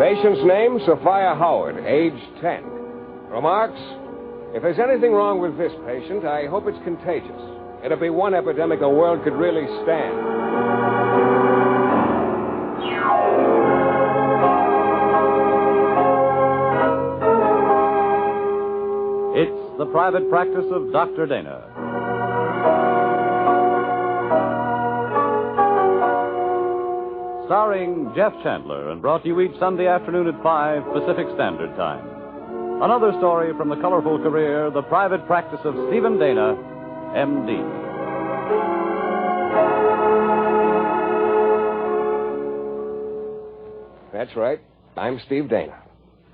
Patient's name, Sophia Howard, age 10. Remarks, if there's anything wrong with this patient, I hope it's contagious. It'll be one epidemic the world could really stand. It's the private practice of Dr. Dana. Starring Jeff Chandler and brought to you each Sunday afternoon at 5 Pacific Standard Time. Another story from the colorful career, the private practice of Stephen Dana, M.D. That's right. I'm Steve Dana.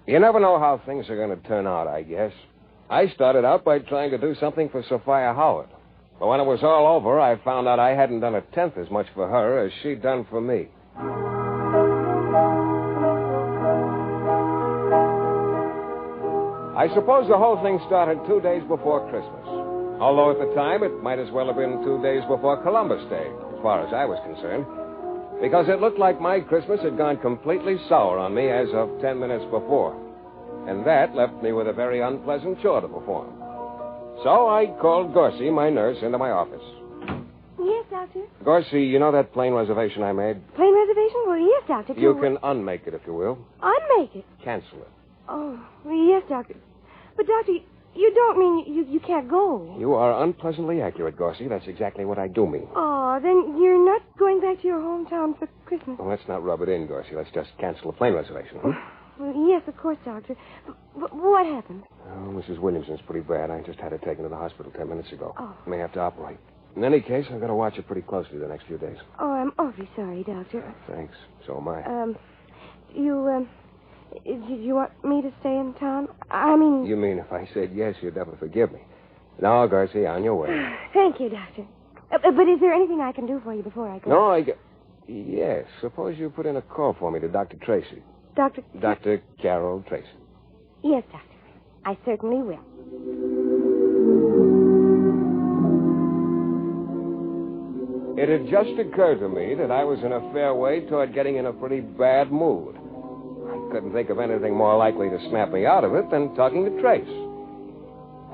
You never know how things are going to turn out, I guess. I started out by trying to do something for Sophia Howard. But when it was all over, I found out I hadn't done a tenth as much for her as she'd done for me. I suppose the whole thing started 2 days before Christmas. Although at the time, it might as well have been 2 days before Columbus Day, as far as I was concerned. Because it looked like my Christmas had gone completely sour on me as of 10 minutes before. And that left me with a very unpleasant chore to perform. So I called Gorsey, my nurse, into my office. Yes, Doctor. Gorsey, you know that plane reservation I made? Plane reservation? Well, yes, Doctor. You can unmake it if you will. Unmake it? Cancel it. Oh, yes, Doctor. But, Doctor, you don't mean you can't go. You are unpleasantly accurate, Gorsey. That's exactly what I do mean. Oh, then you're not going back to your hometown for Christmas. Well, let's not rub it in, Gorsey. Let's just cancel the plane reservation, huh? Well, yes, of course, Doctor. But what happened? Oh, Mrs. Williamson's pretty bad. I just had her taken to the hospital 10 minutes ago. Oh. May have to operate. In any case, I've got to watch her pretty closely the next few days. Oh, I'm awfully sorry, Doctor. Thanks. So am I. Did you want me to stay in town? I mean... You mean if I said yes, you'd never forgive me. No, Garcia, on your way. Thank you, Doctor. But is there anything I can do for you before I go? No, Yes, suppose you put in a call for me to Dr. Tracy. Dr. Carol Tracy. Yes, Doctor. I certainly will. It had just occurred to me that I was in a fair way toward getting in a pretty bad mood. I couldn't think of anything more likely to snap me out of it than talking to Trace.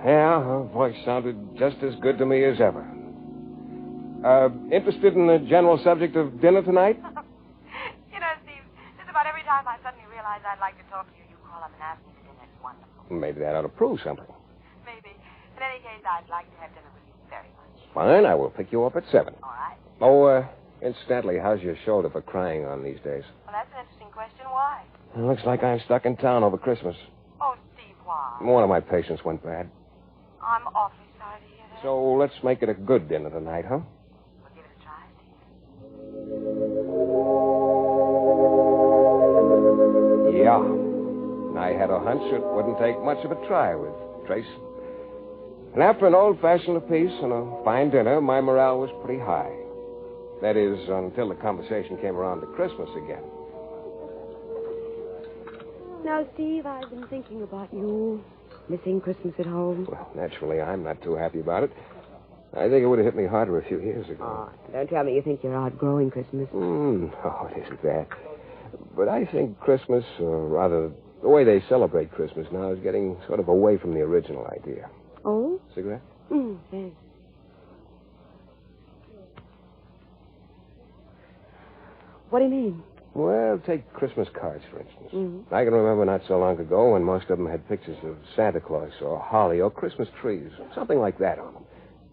Yeah, her voice sounded just as good to me as ever. Interested in the general subject of dinner tonight? You know, Steve, just about every time I suddenly realize I'd like to talk to you, you call up and ask me to dinner. It's wonderful. Maybe that ought to prove something. Maybe. In any case, I'd like to have dinner with you very much. Fine, I will pick you up at 7. All right. Oh, incidentally, how's your shoulder for crying on these days? Well, that's an interesting question. Why? It looks like I'm stuck in town over Christmas. Oh, Steve, why? One of my patients went bad. I'm awfully sorry to hear that. So let's make it a good dinner tonight, huh? We'll give it a try, Steve. Yeah. I had a hunch it wouldn't take much of a try with Trace. And after an old-fashioned apiece and a fine dinner, my morale was pretty high. That is, until the conversation came around to Christmas again. Now, Steve, I've been thinking about you. Missing Christmas at home. Well, naturally, I'm not too happy about it. I think it would have hit me harder a few years ago. Oh, don't tell me you think you're outgrowing Christmas. No, it isn't that. But I think Christmas, or rather, the way they celebrate Christmas now is getting sort of away from the original idea. Oh? Cigarette? Thanks. What do you mean? Well, take Christmas cards, for instance. Mm-hmm. I can remember not so long ago when most of them had pictures of Santa Claus or holly or Christmas trees, something like that on them.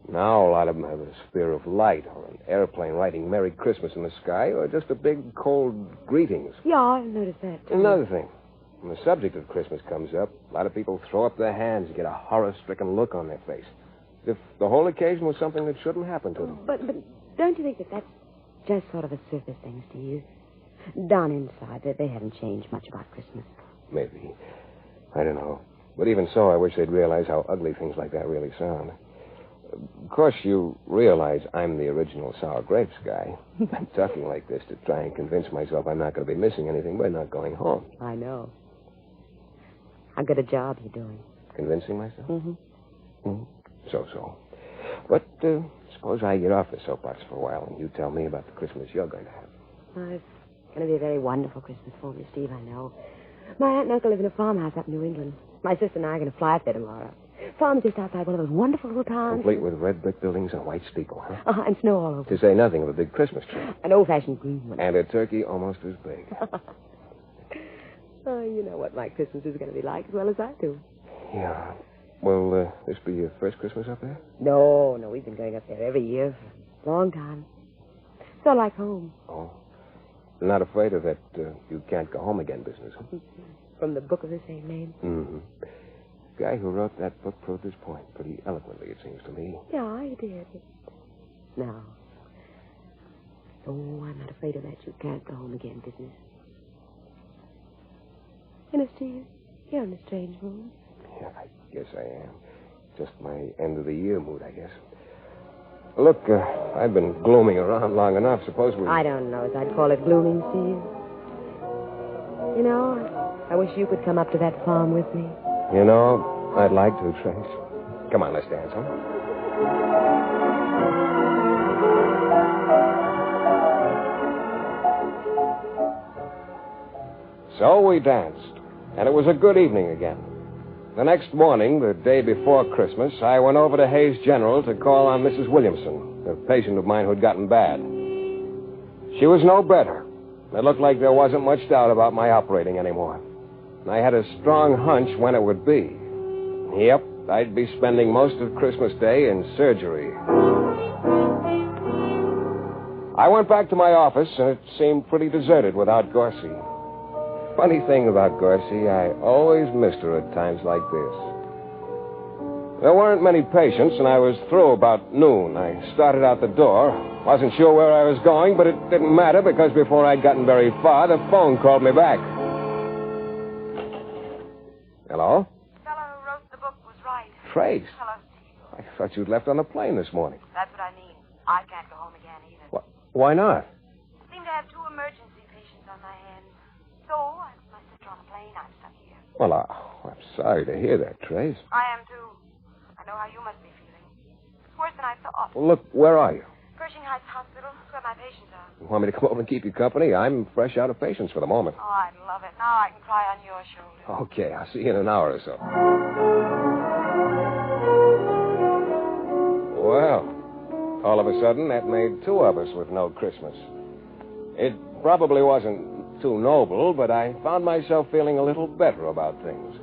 Now a lot of them have a spear of light or an airplane writing Merry Christmas in the sky or just a big, cold greetings. Yeah, I've noticed that, too. Another thing. When the subject of Christmas comes up, a lot of people throw up their hands and get a horror-stricken look on their face. As if the whole occasion was something that shouldn't happen to them. But don't you think that that's just sort of a surface thing, Steve? Down inside, they haven't changed much about Christmas. Maybe. I don't know. But even so, I wish they'd realize how ugly things like that really sound. Of course, you realize I'm the original sour grapes guy. I'm talking like this to try and convince myself I'm not going to be missing anything by not going home. I know. How good a job you're doing. Convincing myself? Mm-hmm. So. But suppose I get off the soapbox for a while and you tell me about the Christmas you're going to have. I've going to be a very wonderful Christmas for me, Steve, I know. My aunt and uncle live in a farmhouse up in New England. My sister and I are going to fly up there tomorrow. Farm's just outside one of those wonderful little towns. Complete with red brick buildings and a white steeple, huh? And snow all over. To say nothing of a big Christmas tree. An old-fashioned green one. And a turkey almost as big. Oh, you know what my Christmas is going to be like as well as I do. Yeah. Will this be your first Christmas up there? No, we've been going up there every year for a long time. So like home. Oh. You're not afraid of that you can't go home again business, huh? From the book of the same name? Mm-hmm. The guy who wrote that book proved his point pretty eloquently, it seems to me. Yeah, he did. No. Oh, I'm not afraid of that you can't go home again business. You know, Steve, you're in a strange mood. Yeah, I guess I am. Just my end-of-the-year mood, I guess. Look, I've been glooming around long enough. Suppose we... I don't know as I'd call it glooming, Steve. You know, I wish you could come up to that farm with me. You know, I'd like to, Trace. Come on, let's dance, huh? So we danced, and it was a good evening again. The next morning, the day before Christmas, I went over to Hayes General to call on Mrs. Williamson, a patient of mine who'd gotten bad. She was no better. It looked like there wasn't much doubt about my operating anymore. I had a strong hunch when it would be. Yep, I'd be spending most of Christmas Day in surgery. I went back to my office, and it seemed pretty deserted without Gorsie. Funny thing about Gorsie, I always missed her at times like this. There weren't many patients, and I was through about noon. I started out the door. Wasn't sure where I was going, but it didn't matter because before I'd gotten very far, the phone called me back. Hello? The fellow who wrote the book was right. Trace. Hello, Steve. I thought you'd left on the plane this morning. That's what I mean. I can't go home again either. Why not? I seem to have 2 emergency patients on my hands. So, I put my sister on a plane. I'm stuck here. Well, I'm sorry to hear that, Trace. I am, too. I know how you must be feeling. It's worse than I thought. Well, look, where are you? Pershing Heights Hospital, where my patients are. You want me to come over and keep you company? I'm fresh out of patients for the moment. Oh, I'd love it. Now I can cry on your shoulder. Okay, I'll see you in an hour or so. Well, all of a sudden, that made 2 of us with no Christmas. It probably wasn't too noble, but I found myself feeling a little better about things.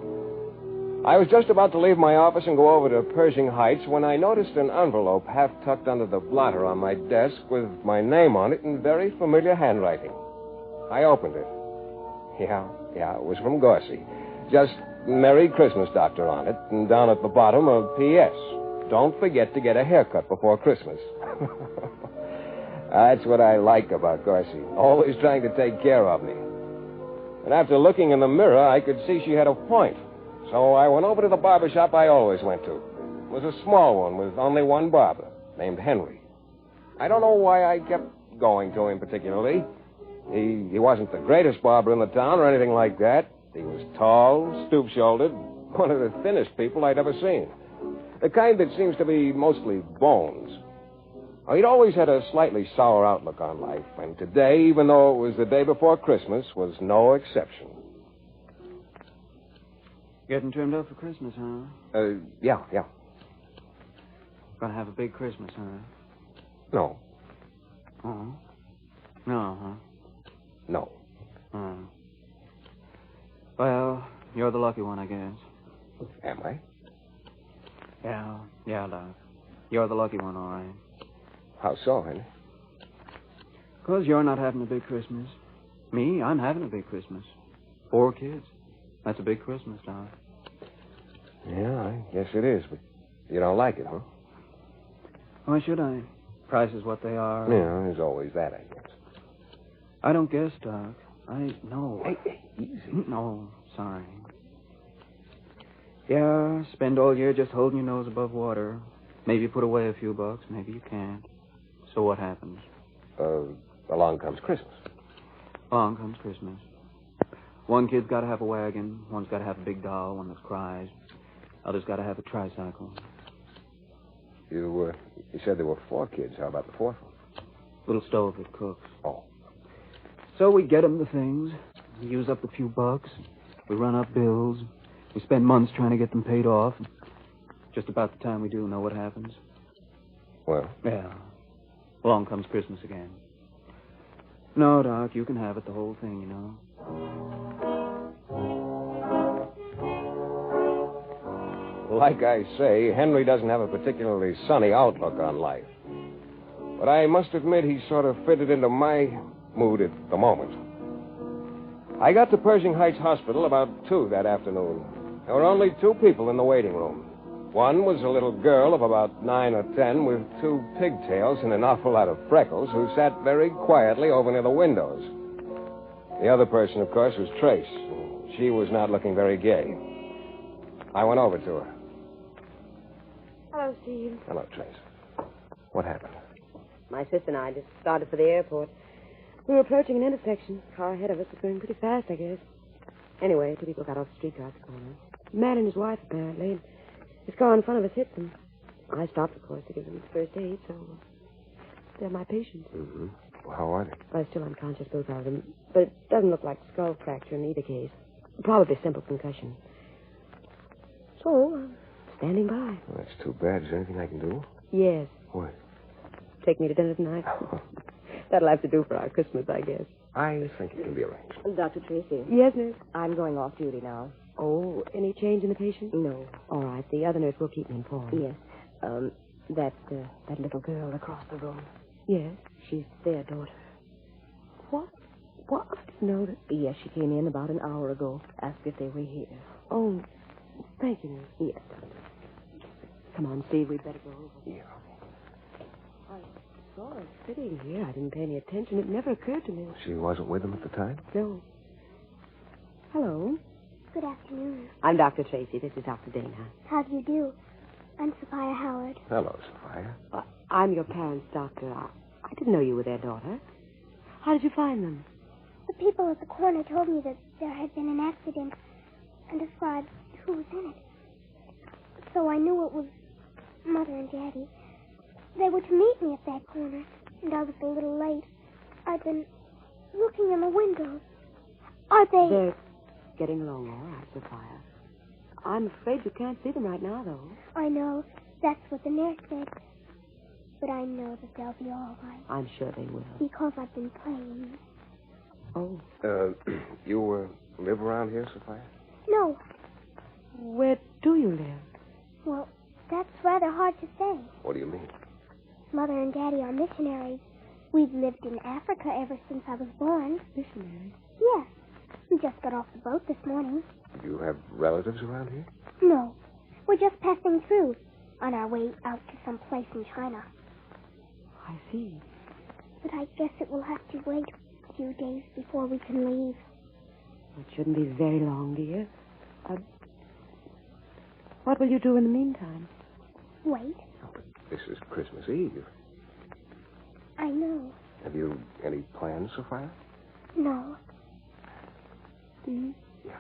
I was just about to leave my office and go over to Pershing Heights when I noticed an envelope half tucked under the blotter on my desk with my name on it in very familiar handwriting. I opened it. Yeah, it was from Gorsie. Just Merry Christmas, Doctor, on it, and down at the bottom a P.S. Don't forget to get a haircut before Christmas. That's what I like about Gorsie. Always trying to take care of me. And after looking in the mirror, I could see she had a point. So I went over to the barber shop I always went to. It was a small one with only one barber, named Henry. I don't know why I kept going to him particularly. He wasn't the greatest barber in the town or anything like that. He was tall, stoop-shouldered, one of the thinnest people I'd ever seen. The kind that seems to be mostly bones. He'd always had a slightly sour outlook on life, and today, even though it was the day before Christmas, was no exception. Getting trimmed up for Christmas, huh? Yeah. Gonna have a big Christmas, huh? No. Oh. No, huh? No. Oh. Well, you're the lucky one, I guess. Am I? Yeah, Doc. You're the lucky one, all right. How so, Henry? 'Cause you're not having a big Christmas. Me, I'm having a big Christmas. 4 kids. That's a big Christmas, Doc. Yeah, I guess it is, but you don't like it, huh? Why should I? Prices what they are. Yeah, there's always that, I guess. I don't guess, Doc. I know. Hey, easy. No, sorry. Yeah, spend all year just holding your nose above water. Maybe you put away a few bucks, maybe you can't. So what happens? Along comes Christmas. Along comes Christmas. One kid's got to have a wagon. One's got to have a big doll, one that cries. Other's got to have a tricycle. You said there were 4 kids. How about the 4th one? Little stove that cooks. Oh. So we get him the things. We use up a few bucks. We run up bills. We spend months trying to get them paid off. Just about the time we do know what happens. Well? Yeah. Along comes Christmas again. No, Doc, you can have it, the whole thing, you know. Like I say, Henry doesn't have a particularly sunny outlook on life. But I must admit he sort of fitted into my mood at the moment. I got to Pershing Heights Hospital about 2 that afternoon. There were only 2 people in the waiting room. One was a little girl of about 9 or 10 with 2 pigtails and an awful lot of freckles who sat very quietly over near the windows. The other person, of course, was Trace. She was not looking very gay. I went over to her. Hello, Steve. Hello, Trace. What happened? My sister and I just started for the airport. We were approaching an intersection. The car ahead of us was going pretty fast, I guess. Anyway, 2 people got off the streetcar at the corner. A man and his wife, apparently. His car in front of us hit them. I stopped, of course, to give them first aid, so they're my patients. Mm-hmm. Well, how are they? Well, still unconscious, both of them. But it doesn't look like skull fracture in either case. Probably simple concussion. So, standing by. Well, that's too bad. Is there anything I can do? Yes. What? Take me to dinner tonight. That'll have to do for our Christmas, I guess. I think it can be arranged. Dr. Tracy. Yes, nurse? I'm going off duty now. Oh, any change in the patient? No. All right. The other nurse will keep me informed. Yes. That little girl across the room. Yes? She's their daughter. What? What? No, that... Yes, she came in about an hour ago. Asked if they were here. Oh, thank you, nurse. Yes, Doctor. Come on, Steve. We'd better go over. Yeah. I saw her sitting here. I didn't pay any attention. It never occurred to me. She wasn't with them at the time? No. Hello. Good afternoon. I'm Dr. Tracy. This is Dr. Dana. How do you do? I'm Sophia Howard. Hello, Sophia. I'm your parents' doctor. I didn't know you were their daughter. How did you find them? The people at the corner told me that there had been an accident and described who was in it. So I knew it was Mother and Daddy. They were to meet me at that corner, and I was a little late. I've been looking in the windows. Are they... They're getting along all right, Sophia. I'm afraid you can't see them right now, though. I know. That's what the nurse said. But I know that they'll be all right. I'm sure they will. Because I've been praying. Oh. You live around here, Sophia? No. Where do you live? Well, that's rather hard to say. What do you mean? Mother and Daddy are missionaries. We've lived in Africa ever since I was born. Missionaries? Yes. We just got off the boat this morning. Do you have relatives around here? No. We're just passing through on our way out to some place in China. I see. But I guess it will have to wait a few days before we can leave. It shouldn't be very long, dear. What will you do in the meantime? Wait. Oh, but this is Christmas Eve. I know. Have you any plans, Sophia? No. Hmm? Yeah.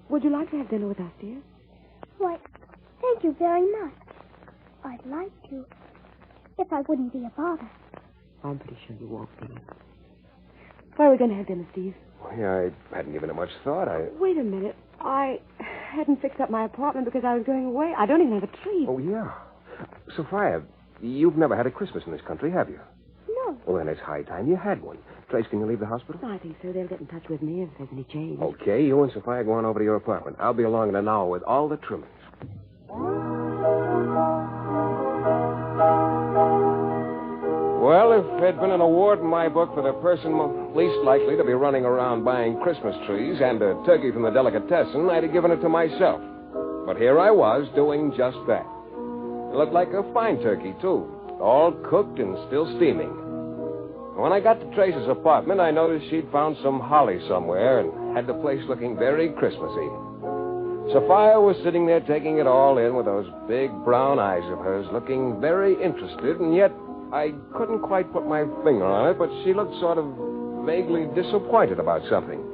Would you like to have dinner with us, dear? Why, thank you very much. I'd like to, if I wouldn't be a bother. I'm pretty sure you won't be. Where are we going to have dinner, Steve? Well, yeah, I hadn't given it much thought. Wait a minute. I hadn't fixed up my apartment because I was going away. I don't even have a tree. Oh, yeah. Sophia, you've never had a Christmas in this country, have you? No. Well, then it's high time you had one. Trace, can you leave the hospital? I think so. They'll get in touch with me if there's any change. Okay, you and Sophia go on over to your apartment. I'll be along in an hour with all the trimmings. Well, if there'd been an award in my book for the person least likely to be running around buying Christmas trees and a turkey from the delicatessen, I'd have given it to myself. But here I was doing just that. It looked like a fine turkey, too, all cooked and still steaming. When I got to Trace's apartment, I noticed she'd found some holly somewhere and had the place looking very Christmassy. Sophia was sitting there taking it all in with those big brown eyes of hers, looking very interested, and yet I couldn't quite put my finger on it, but she looked sort of vaguely disappointed about something.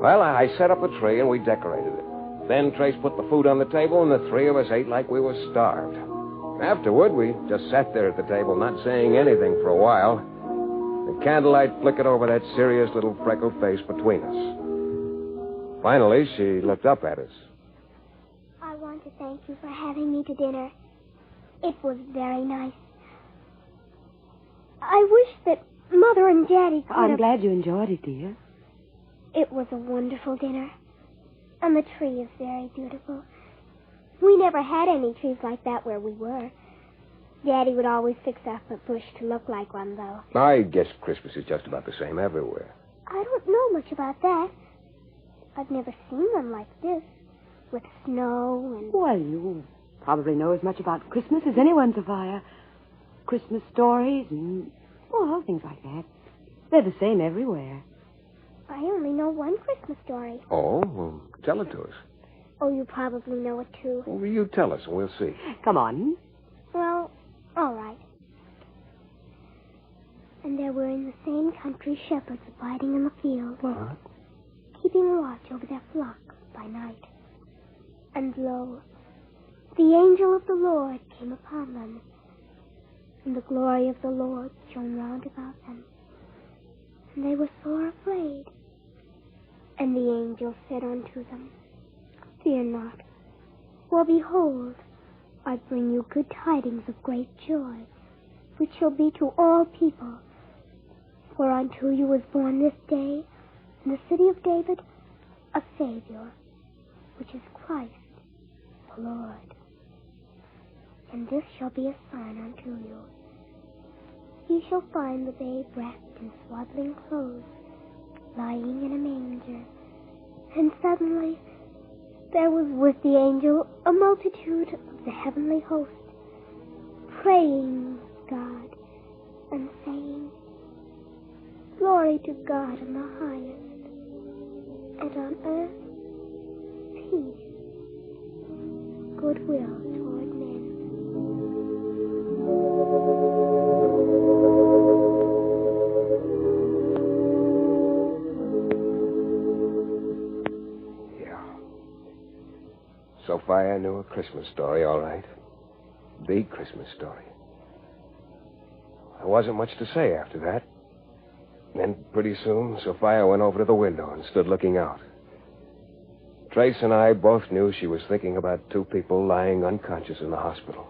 Well, I set up a tree and we decorated it. Then Trace put the food on the table, and the three of us ate like we were starved. Afterward, we just sat there at the table, not saying anything for a while. The candlelight flickered over that serious little freckled face between us. Finally, she looked up at us. I want to thank you for having me to dinner. It was very nice. I wish that Mother and Daddy could I'm glad you enjoyed it, dear. It was a wonderful dinner. And the tree is very beautiful. We never had any trees like that where we were. Daddy would always fix up a bush to look like one, though. I guess Christmas is just about the same everywhere. I don't know much about that. I've never seen one like this, with snow and... Well, you probably know as much about Christmas as anyone, Sophia. Christmas stories and, well, things like that. They're the same everywhere. I only know one Christmas story. Oh? Well, tell it to us. Oh, you probably know it, too. Well, you tell us and we'll see. Come on. Well, all right. And there were in the same country shepherds abiding in the field. What? Keeping watch over their flocks by night. And lo, the angel of the Lord came upon them, and the glory of the Lord shone round about them. And they were sore afraid. And the angel said unto them, Fear not, for behold, I bring you good tidings of great joy, which shall be to all people. For unto you was born this day in the city of David a Savior, which is Christ the Lord. And this shall be a sign unto you. Ye shall find the babe wrapped in swaddling clothes, lying in a manger. And suddenly there was with the angel a multitude of the heavenly host, praying God and saying, Glory to God in the highest, and on earth peace, goodwill toward men. Sophia knew a Christmas story, all right. The Christmas story. There wasn't much to say after that. Then, pretty soon, Sophia went over to the window and stood looking out. Trace and I both knew she was thinking about two people lying unconscious in the hospital.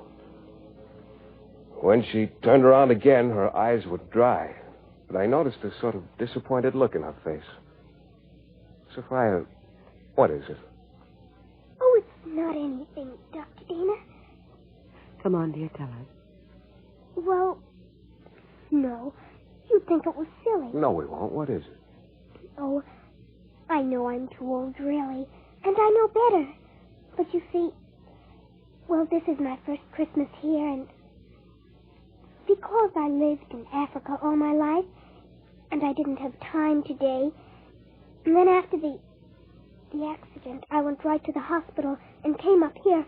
When she turned around again, her eyes were dry, but I noticed a sort of disappointed look in her face. Sophia, what is it? Oh, it's not anything, Dr. Dana. Come on, dear, tell us. Well, no. You'd think it was silly. No, we won't. What is it? Oh, I know I'm too old, really. And I know better. But you see, well, this is my first Christmas here, and because I lived in Africa all my life, and I didn't have time today, and then after the accident, I went right to the hospital and came up here.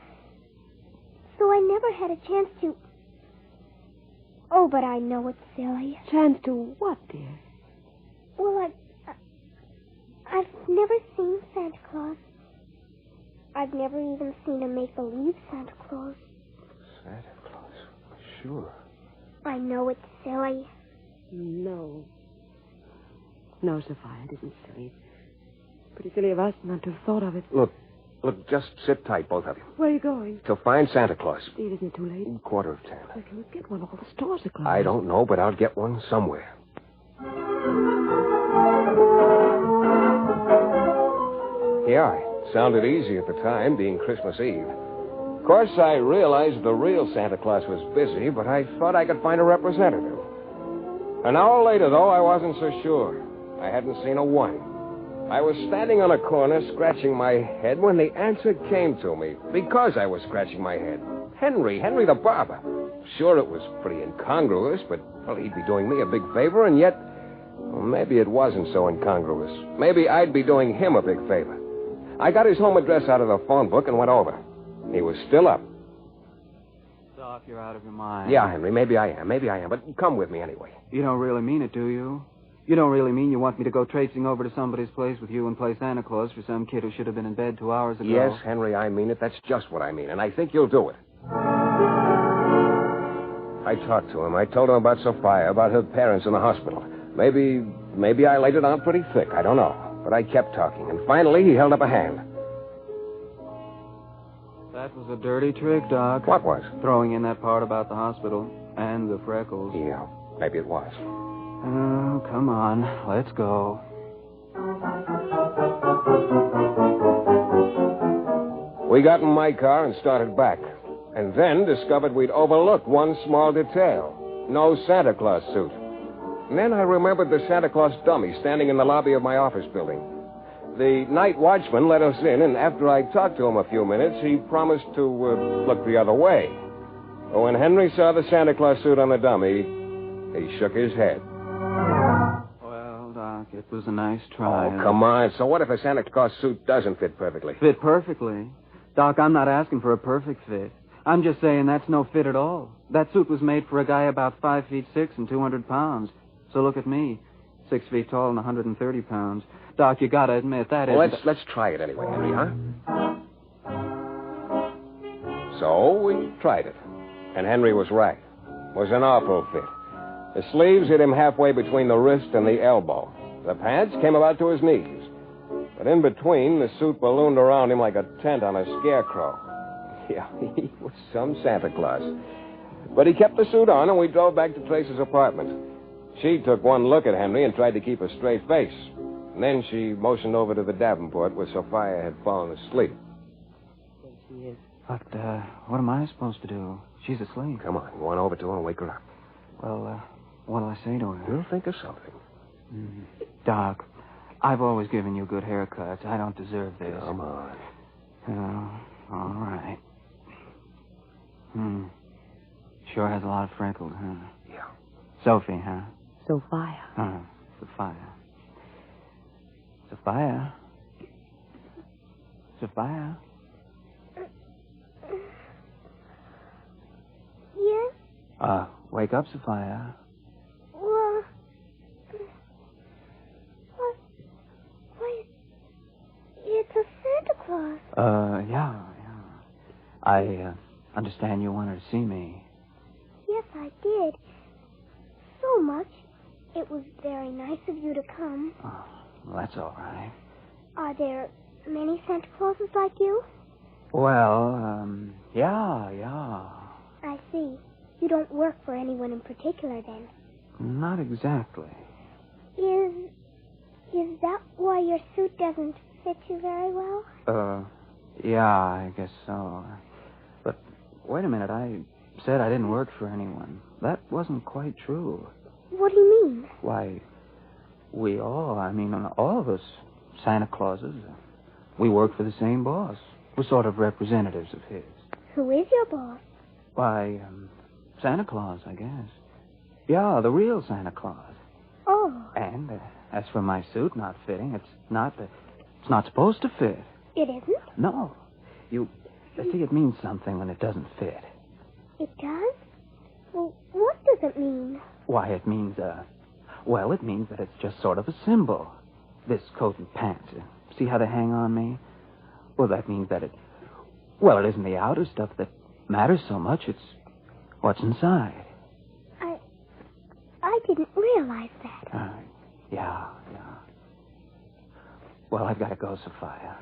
So I never had a chance to... Oh, but I know it's silly. Chance to what, dear? Well, I've never seen Santa Claus. I've never even seen a make-believe Santa Claus. Santa Claus? Sure. I know it's silly. No. No, Sophia, it isn't silly. Pretty silly of us not to have thought of it. Look, just sit tight, both of you. Where are you going? To find Santa Claus. Steve, isn't it too late? 10:15. Where can you get one? All the stores are closed. I don't know, but I'll get one somewhere. Yeah, it sounded easy at the time, being Christmas Eve. Of course, I realized the real Santa Claus was busy, but I thought I could find a representative. An hour later, though, I wasn't so sure. I hadn't seen a one. I was standing on a corner scratching my head when the answer came to me, because I was scratching my head. Henry the barber. Sure, it was pretty incongruous, but, well, he'd be doing me a big favor, and yet, well, maybe it wasn't so incongruous. Maybe I'd be doing him a big favor. I got his home address out of the phone book and went over. He was still up. Doc, you're out of your mind. Yeah, Henry, maybe I am, but come with me anyway. You don't really mean it, do you? You don't really mean you want me to go traipsing over to somebody's place with you and play Santa Claus for some kid who should have been in bed 2 hours ago? Yes, Henry, I mean it. That's just what I mean, and I think you'll do it. I talked to him. I told him about Sophia, about her parents in the hospital. Maybe I laid it on pretty thick. I don't know. But I kept talking, and finally he held up a hand. That was a dirty trick, Doc. What was? Throwing in that part about the hospital and the freckles. Yeah, maybe it was. Oh, come on. Let's go. We got in my car and started back, and then discovered we'd overlooked one small detail. No Santa Claus suit. And then I remembered the Santa Claus dummy standing in the lobby of my office building. The night watchman let us in, and after I talked to him a few minutes, he promised to look the other way. But when Henry saw the Santa Claus suit on the dummy, he shook his head. Well, Doc, it was a nice try. Oh, come on. So what if a Santa Claus suit doesn't fit perfectly? Fit perfectly? Doc, I'm not asking for a perfect fit. I'm just saying that's no fit at all. That suit was made for a guy about 5'6" and 200 pounds. So look at me, 6 feet tall and 130 pounds. Doc, you gotta admit that well, isn't... let's try it anyway, Henry, huh? So we tried it. And Henry was right. It was an awful fit. The sleeves hit him halfway between the wrist and the elbow. The pants came about to his knees. But in between, the suit ballooned around him like a tent on a scarecrow. Yeah, he was some Santa Claus. But he kept the suit on, and we drove back to Trace's apartment. She took one look at Henry and tried to keep a straight face. And then she motioned over to the Davenport where Sophia had fallen asleep. There she is. But, what am I supposed to do? She's asleep. Come on, go on over to her and wake her up. Well, what'll I say to her? You'll think of something. Doc, I've always given you good haircuts. I don't deserve this. Come on. Oh, all right. Sure has a lot of freckles, huh? Yeah. Sophie, huh? Sophia. Sophia. Sophia? Sophia? Yes? Wake up, Sophia. Well... Why, it's a Santa Claus. Yeah. I understand you wanted to see me. Yes, I did. So much. It was very nice of you to come. Oh, well, that's all right. Are there many Santa Clauses like you? Well, yeah. I see. You don't work for anyone in particular, then? Not exactly. Is that why your suit doesn't fit you very well? Yeah, I guess so. But wait a minute, I said I didn't work for anyone. That wasn't quite true. What do you mean? Why, all of us, Santa Clauses, we work for the same boss. We're sort of representatives of his. Who is your boss? Why, Santa Claus, I guess. Yeah, the real Santa Claus. Oh. And as for my suit not fitting, it's not supposed to fit. It isn't? No. You see, it means something when it doesn't fit. It does? Well, what does it mean? Why, it means, it means that it's just sort of a symbol. This coat and pants. See how they hang on me? Well, that means that it isn't the outer stuff that matters so much. It's what's inside. I didn't realize that. Yeah. Well, I've got to go, Sophia.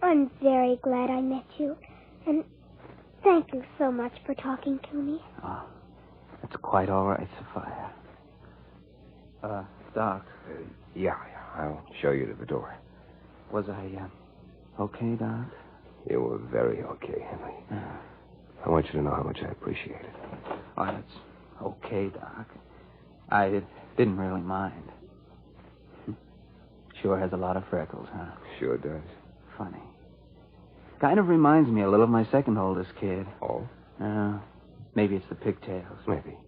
I'm very glad I met you. And thank you so much for talking to me. Oh, that's quite all right, Sophia. Doc. Yeah, I'll show you to the door. Was I, okay, Doc? You were very okay, Henry. I want you to know how much I appreciate it. Oh, that's okay, Doc. I didn't really mind. Sure has a lot of freckles, huh? Sure does. Funny. Kind of reminds me a little of my second oldest kid. Oh? Maybe it's the pigtails. Maybe.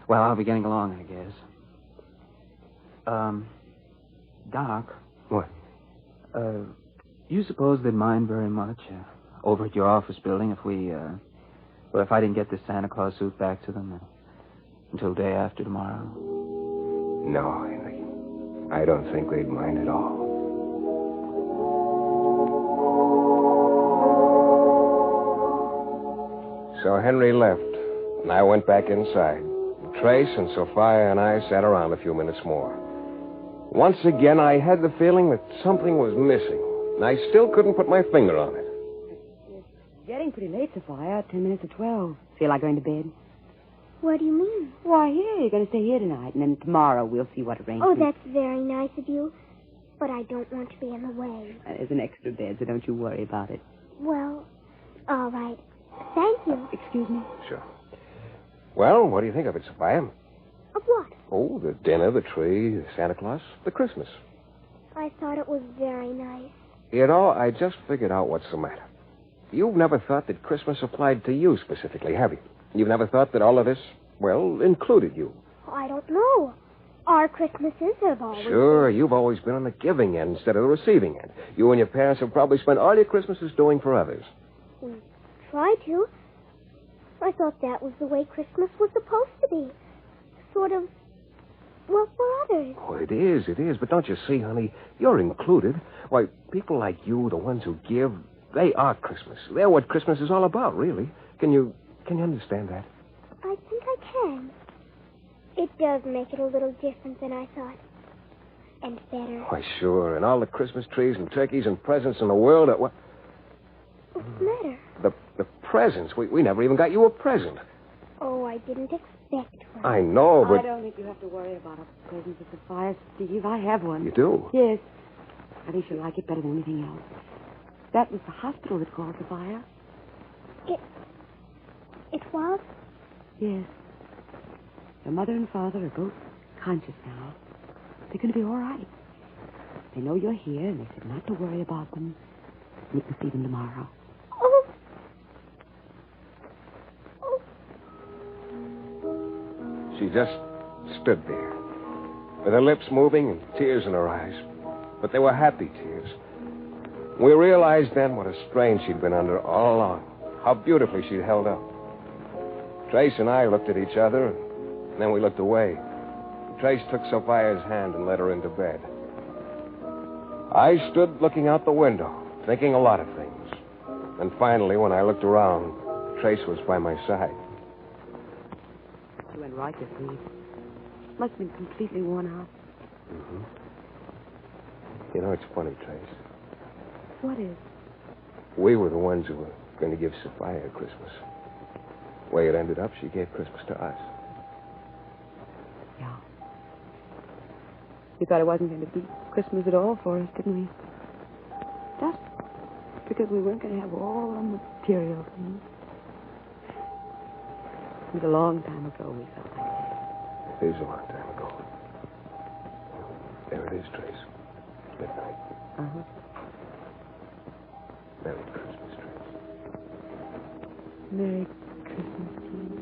Well, I'll be getting along, I guess. Doc. What? You suppose they'd mind very much over at your office building if I didn't get this Santa Claus suit back to them until day after tomorrow? No, Henry. I don't think they'd mind at all. So Henry left, and I went back inside and Trace and Sophia and I sat around a few minutes more. Once again, I had the feeling that something was missing, and I still couldn't put my finger on it. It's getting pretty late, Sophia. 10 minutes to 12. Feel like going to bed? What do you mean? Why, here. You're going to stay here tonight, and then tomorrow we'll see what arrangements. Oh, that's very nice of you. But I don't want to be in the way. There's an extra bed, so don't you worry about it. Well, all right. Thank you. Excuse me? Sure. Well, what do you think of it, Sophia? Of what? Oh, the dinner, the tree, Santa Claus, the Christmas. I thought it was very nice. You know, I just figured out what's the matter. You've never thought that Christmas applied to you specifically, have you? You've never thought that all of this, well, included you. I don't know. Our Christmases have always... Sure, you've always been on the giving end instead of the receiving end. You and your parents have probably spent all your Christmases doing for others. We try to. I thought that was the way Christmas was supposed to be. Sort of, well, for others. Oh, it is. But don't you see, honey, you're included. Why, people like you, the ones who give, they are Christmas. They're what Christmas is all about, really. Can you understand that? I think I can. It does make it a little different than I thought. And better. Why, sure. And all the Christmas trees and turkeys and presents in the world. What's the matter? The presents. We never even got you a present. Oh, I didn't expect one. I know, but... I don't think you have to worry about a present for Sophia, Steve. I have one. You do? Yes. I think she'll like it better than anything else. That was the hospital that called Sophia. It was? Yes. Your mother and father are both conscious now. They're going to be all right. They know you're here, and they said not to worry about them. You can see them tomorrow. Oh. She just stood there, with her lips moving and tears in her eyes. But they were happy tears. We realized then what a strain she'd been under all along, how beautifully she'd held up. Trace and I looked at each other, and then we looked away. Trace took Sophia's hand and led her into bed. I stood looking out the window, thinking a lot of things. And finally, when I looked around, Trace was by my side. You went right to sleep. Must have been completely worn out. Mm-hmm. You know, it's funny, Trace. What is? We were the ones who were going to give Sophia a Christmas. The way it ended up, she gave Christmas to us. Yeah. We thought it wasn't going to be Christmas at all for us, didn't we? Just because we weren't going to have all the material things. It was a long time ago we felt like that. It is a long time ago. There it is, Trace. Midnight. Uh-huh. Merry Christmas, Trace. Merry Christmas to you.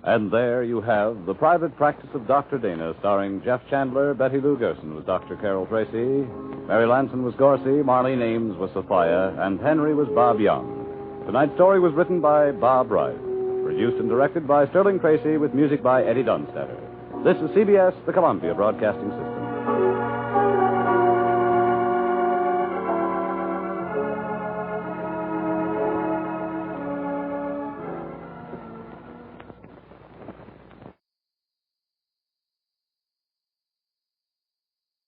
And there you have The Private Practice of Dr. Dana, starring Jeff Chandler. Betty Lou Gerson was Dr. Carol Tracy. Mary Lanson was Gorsey. Marlene Ames was Sophia. And Henry was Bob Young. Tonight's story was written by Bob Wright. Produced and directed by Sterling Tracy with music by Eddie Dunstetter. This is CBS, the Columbia Broadcasting System.